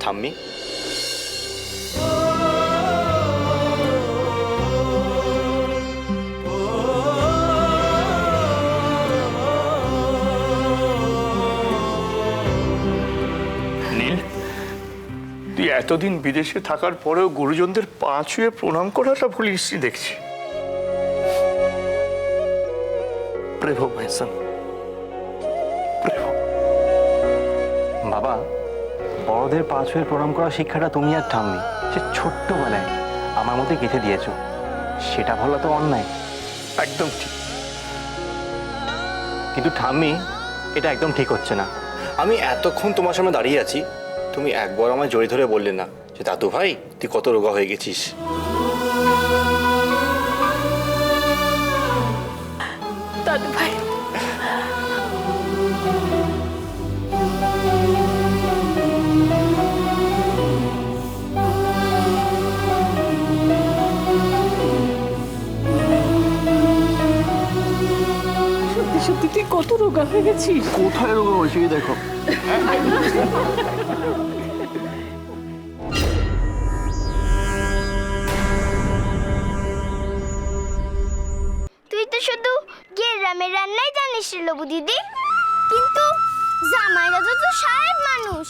ঠাম্মি, নীল, তুই এতদিন বিদেশে থাকার পরেও গুরুজনদের পা ছুঁয়ে প্রণাম করাটা ভুলিসনি দেখছি। প্রেভো ভাইসান, প্রেভো। বাবা, বড়দের পা ছুঁয়ে প্রণাম করার শিক্ষাটা তুমি আর ঠাম্মি সে ছোট্টবেলায় আমার মধ্যে গেঁথে দিয়েছো, সেটা বলা তো অন্যায়। একদম ঠিক। কিন্তু ঠাম্মি, এটা একদম ঠিক হচ্ছে না। আমি এতক্ষণ তোমার সামনে দাঁড়িয়ে আছি, তুমি একবার আমায় জড়িয়ে ধরে বললে না যে দাদু ভাই তুই কত রোগা হয়ে গেছিস। দাদু ভাই, সত্যি সত্যি তুই কত রোগা হয়ে গেছিস। কোথায় রোগা হয়েছে দেখো। তুই তো শুধু গ্রামের রান্নাই জানিস রে লবু দিদি, কিন্তু জামাই দাদা তো সাহেব মানুষ,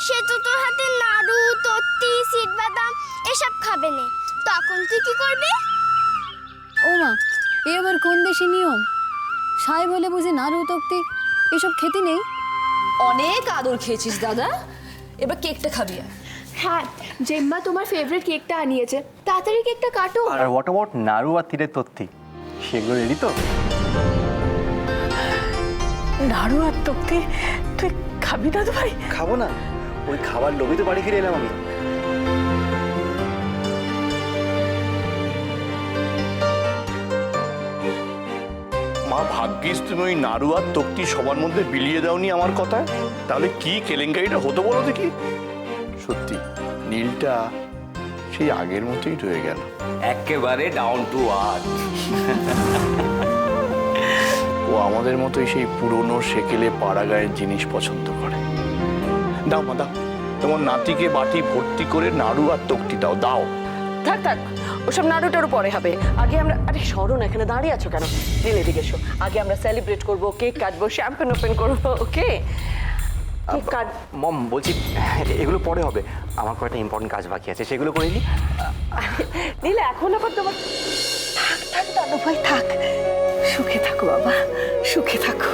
সে তো তোর হাতে নাড়ু, তত্তি, সিট বাদাম এসব খাবে না, তখন তুই কি করবি? ও মা, এ আবার কোন দেশি নিয়ম? সাহেব বলে বুঝি নাড়ু তক্তি এসব খেতে নেই? অনেক আদর খেয়েছিস দাদা, এবার কেকটা খাবি। হ্যাঁ, জেম্মা তোমার ফেভারিট কেকটা আনিয়েছে, তাড়াতাড়ি কেকটা কাটো। আর হোয়াট অ্যাবাউট নাড়ু আর তীরের তত্ত্বি, সেগুলো রেডি তো? নাড়ু আর তক্তি তুই খাবি দাদু ভাই? খাবো না, ওই খাবার লোভে তো বাড়ি ফিরে এলাম আমি। মা, ভাগ্যিস তুমি ওই নাড়ু আর তক্তি সবার মধ্যে বিলিয়ে দাওনি আমার কথায়, তাহলে কি কেলেঙ্কারিটা হতো বলো দেখি। সত্যি নীলটা সেই আগের মতোই রয়ে গেল, একেবারে ডাউন টু আর্থ। ও আমাদের মতোই সেই পুরনো সেকেলে পাড়া গায়ের জিনিস পছন্দ করে। দাও মা, দাও তোমার নাতিকে বাটি ভর্তি করে নাড়ু আর তক্তি দাও, দাও। থাক থাক, ওসব নাড়ুটারও পরে হবে, আগে আমরা, আরে সরো না, এখানে দাঁড়িয়ে আছো কেন? নীল এদিকে এসো, আগে আমরা সেলিব্রেট করবো, কেক কাটবো, শ্যাম্পেন ওপেন করবো, ওকে? Cake cut. মম, বলছি এগুলো পরে হবে, আমার কয়েকটা ইম্পর্টেন্ট কাজ বাকি আছে, সেগুলো করে নিই। নীল এখন আবার তোমার, থাক থাক দাদু ভাই থাক, সুখে থাকো বাবা, সুখে থাকো।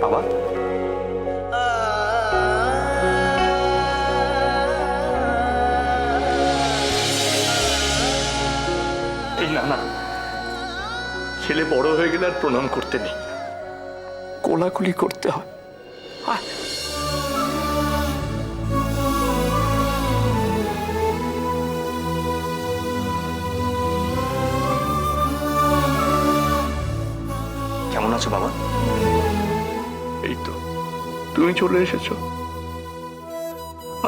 বাবা, এই না না, ছেলে বড় হয়ে গেলে আর প্রণাম করতে নেই, কোলাকুলি করতে হয়। আয়। কেমন আছো বাবা? এই তো তুমি চলে এসেছো,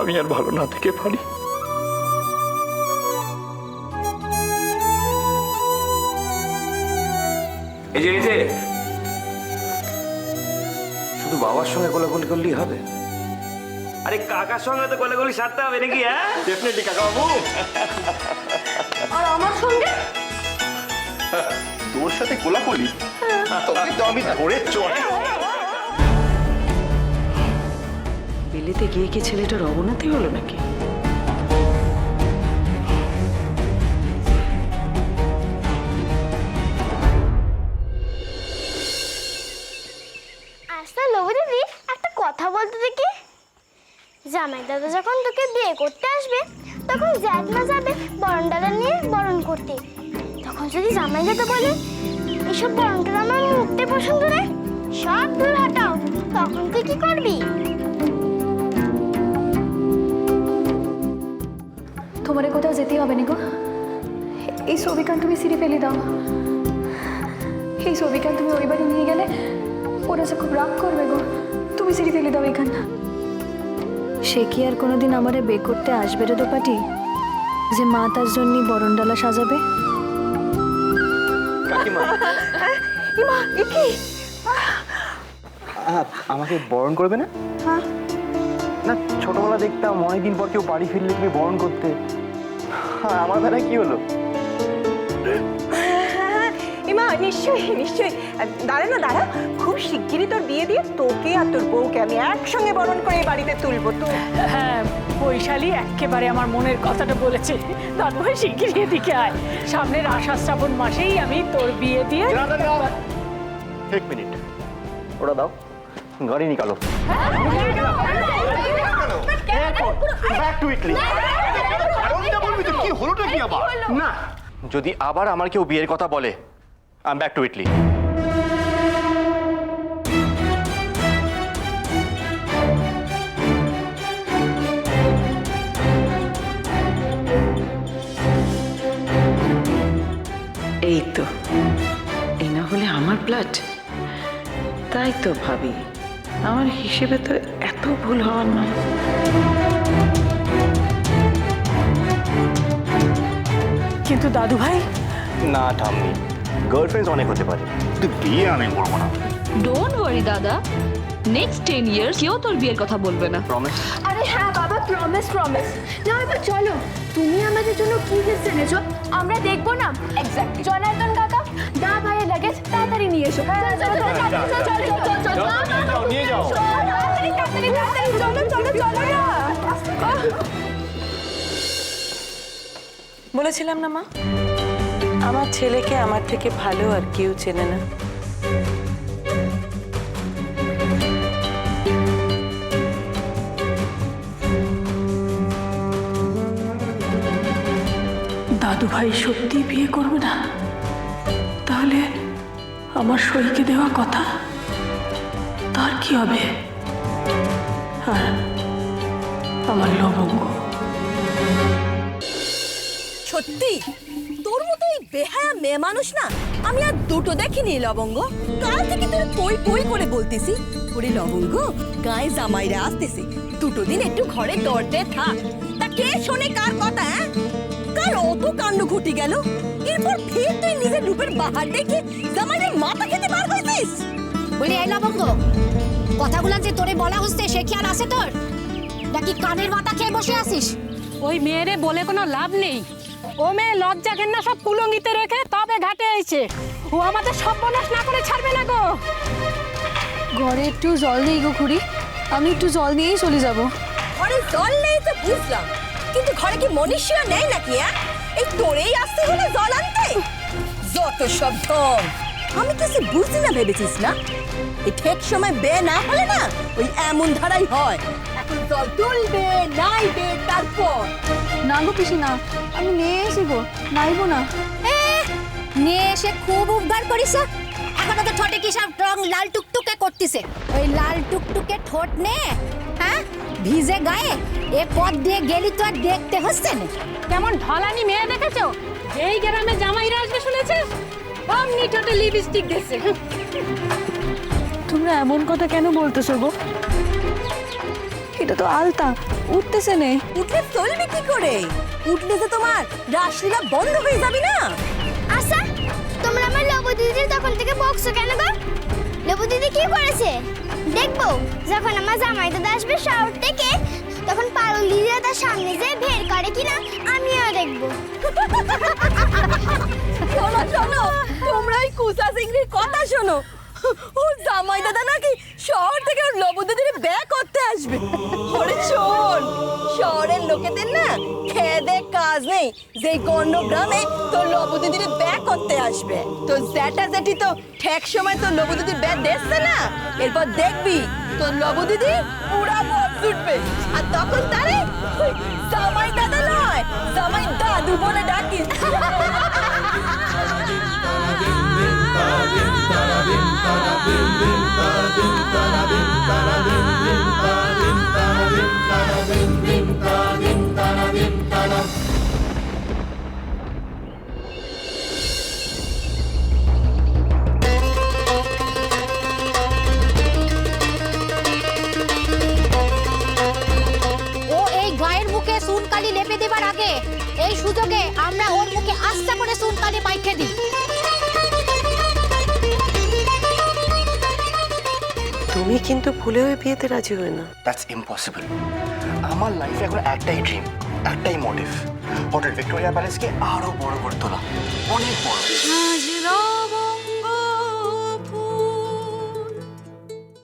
আমি আর ভালো না থেকে পারি। এই যে শুধু বাবার সঙ্গে কোলাকুলি করলেই হবে? আরে কাকার সঙ্গে তো কোলাকুলি সারতে হবে নাকি? হ্যাঁ, ডেফিনেটলি কাকা বাবু। আর আমার সঙ্গে তোর সাথে কোলাকুলি? তোকে তো আমি ধরে চড়ে। বিলেতে গিয়ে কি ছেলেটার অবনতি হলো নাকি? আচ্ছা লবু দিদি, একটা কথা বলতে দেখি, জামাই দাদা যখন তোকে বিয়ে করতে আসবে তখন জ্যাঠমা যাবে বরণ ডালা নিয়ে বরণ করতে, তখন যদি জামাই দাদা বলে এসব বরণ ডালা আমার মুখতে পছন্দ নেই, সব দূর হটাও, তখন তুই কি করবি? তোমারে কোথাও যেতে হবে না গো, এই ছবিখান তুমি সিঁড়ি ফেলে দাও। এই ছবিখান তুমি ওই বাড়ি নিয়ে গেলে ওরা যে খুব রাগ করবে গো, তুমি সিঁড়ি ফেলে দাও এখান। সে কি আর কোনোদিন আমারে বে করতে আসবে রে দোপাটি, যে মা তার জন্য বরণডালা সাজাবে? কাকিমা, ইমা, এ কি? আমাকে বরণ করবে না? না, ছোটবেলা দেখতাম অনেকদিন পর কেউ বাড়ি ফিরলে তুমি বরণ করতে। আমার বেলায় কি হলো? ইমা নিশ্চয়ই নিশ্চয়ই, দাঁড়া না দাঁড়া, খুব শিগগিরই তোর বিয়ে দিয়ে তোকে আর তোর বউকে আমি একসঙ্গে বরণ করে এই বাড়িতে তুলবো। তো হ্যাঁ, বৈশালী একেবারে আমার মনের কথাটা বলেছে। দাদু ভাই শিগগিরই এদিকে আয়, সামনের আষাঢ় শ্রাবণ মাসেই আমি তোর বিয়ে দিয়ে। এক মিনিট, ওটা দাও, গাড়ি নিকালো। কি হলোটা কি আবার? না, যদি আবার আমার কেউ বিয়ের কথা বলে, I am back to Italy. এই তো, এই না হলে আমার ব্লাড। তাই তো ভাবি, আমার হিসেবে তো এত ভুল হওয়ার নয়। কিন্তু দাদু ভাই, না ঠাম্মি, গার্লফ্রেন্ডস অনেক হতে পারে, কিন্তু বিয়ে আমি করবো না। ডোন্ট ওয়ারি দাদা, নেক্সট 10 ইয়ার্স কেউ তোর বিয়ের কথা বলবে না। প্রমিস? আরে হ্যাঁ বাবা, প্রমিস প্রমিস। না এবার চলো, তুমি আমাদের জন্য কি গিফট এনেছো আমরা দেখবো না। এক্স্যাক্টলি। জনার্দন কাকা, দা ভাইয়ের লাগেজ তাড়াতাড়ি নিয়ে এসো। চলো নিয়ে যাও। চলো চলো চলো না। বলেছিলাম না মা, আমার ছেলেকে আমার থেকে ভালো আর কেউ চেনে না। দাদু ভাই সত্যি বিয়ে করবে না? তাহলে আমার সইকে দেওয়া কথা, তার কি হবে? আর আমার লবঙ্গ। সত্যি তোর মতো এই বেহায়া মেয়ে মানুষ না আমি আর দুটো দেখিনি। লবঙ্গ, কাল থেকে তোর পই পই করে বলতেছি, ওরে লবঙ্গ, গায়ে জামাইরা আসতেছে, দুটো দিন একটু ঘরে দরজে থাক। তা কে শোনে কার কথা? কার অত কাণ্ড ঘটি গেল, এরপর ফের তুই নিজের রূপের বাহার দেখে জামাইয়ের মাথা খেতে বার হইছিস। বলি এই লবঙ্গ, কথাগুলো যে তোরে বলা হচ্ছে সে খেয়াল আছে তোর? নাকি কানের মাথা খেয়ে বসে আছিস? ওই মেয়েরে বলে কোনো লাভ নেই। ও মেয়ে লজ্জা ঘেন্না সব কুলঙ্গিতে রেখে তবে ঘাটে আইছে। ও আমাদের সর্বনাশ না করে ছাড়বে না গো। ঘরে একটু জল নেই গো খুড়ি, আমি একটু জল নিয়েই চলে যাব। ঘরে জল নেই তো বুঝলাম, কিন্তু ঘরে কি মনুষ্য নেই নাকি? এই তোরেই আসতে হলো জল আনতে? যত সব ঢং, আমি কিছু বুঝি না ভেবেছিস না? এই ঠিক সময় বে না হলে না ওই এমন ধারাই হয়। এখন জল তুলবে নাইবে, তারপর না গো পিসি না, আমি নিয়ে এসি গো, নাইবো না। নিয়ে এসে খুব উপকার করিস। এখনো তো ঠোঁটে কি সব রং লাল টুকটুকে করতেছে। ওই লাল টুকটুকে ঠোঁট নে, হ্যাঁ, ভিজে গায়ে এ পথ দিয়ে গেলি তো আর দেখতে হচ্ছে না। কেমন ঢলানি মেয়ে দেখেছো? যেই গ্রামে জামাইরা আসবে শুনেছে, অমনি ঠোঁটে লিপস্টিক দিচ্ছে। তোমরা এমন কথা কেন বলতেছো গো? এটা তো আলতা, উঠতেছে নে। উঠলে চলবে কি করে? উঠলে তো তোমার রাসলীলা বন্ধ হয়ে যাবে না? আচ্ছা, তোমরা আমার লবু দিদির তখন থেকে বকছো কেন গো? লবু দিদি কি করেছে? দেখবো যখন আমার জামাই দাদা আসবে শহর থেকে, তখন পারুল দিদি তার সামনে যে ভের করে কিনা আমিও দেখবো। শোনো শোনো, তোমরা এই কুসা সিংড়ির কথা শোনো। ওর জামাই দাদা নাকি শহর থেকে ওর লবুদিদির ব্যয় করতে আসবে। ওরে শোন, শহরের লোকেদের না খেয়ে দে কাজ নেই, যে গণ্য গ্রামে তোর লবুদিদির ব্যয় করতে আসবে। তো জ্যাঠা জ্যাঠি তো ঠেক সময় তোর লবুদিদির ব্যয় দেখছে না, এরপর দেখবি তোর লবুদিদি পুরা মত ছুটবে। আর তখন তারে জামাই দাদা নয়, জামাই দাদু বলে ডাকিস। ও এই গায়ের মুখে সুনকালি লেপে দেবার আগে এই সুযোগে আমরা ওর মুখে আস্তে করে সুনকালি মাইখে দিই। তুমি কিন্তু ভুলেও এই বিয়েতে রাজি হয়ে না। That's impossible. আমার লাইফে এখন একটাই ড্রিম, একটাই মোটিভ, হোটেল ভিক্টোরিয়া প্যালেসকে আরো বড় করে তোলা, অনেক বড়।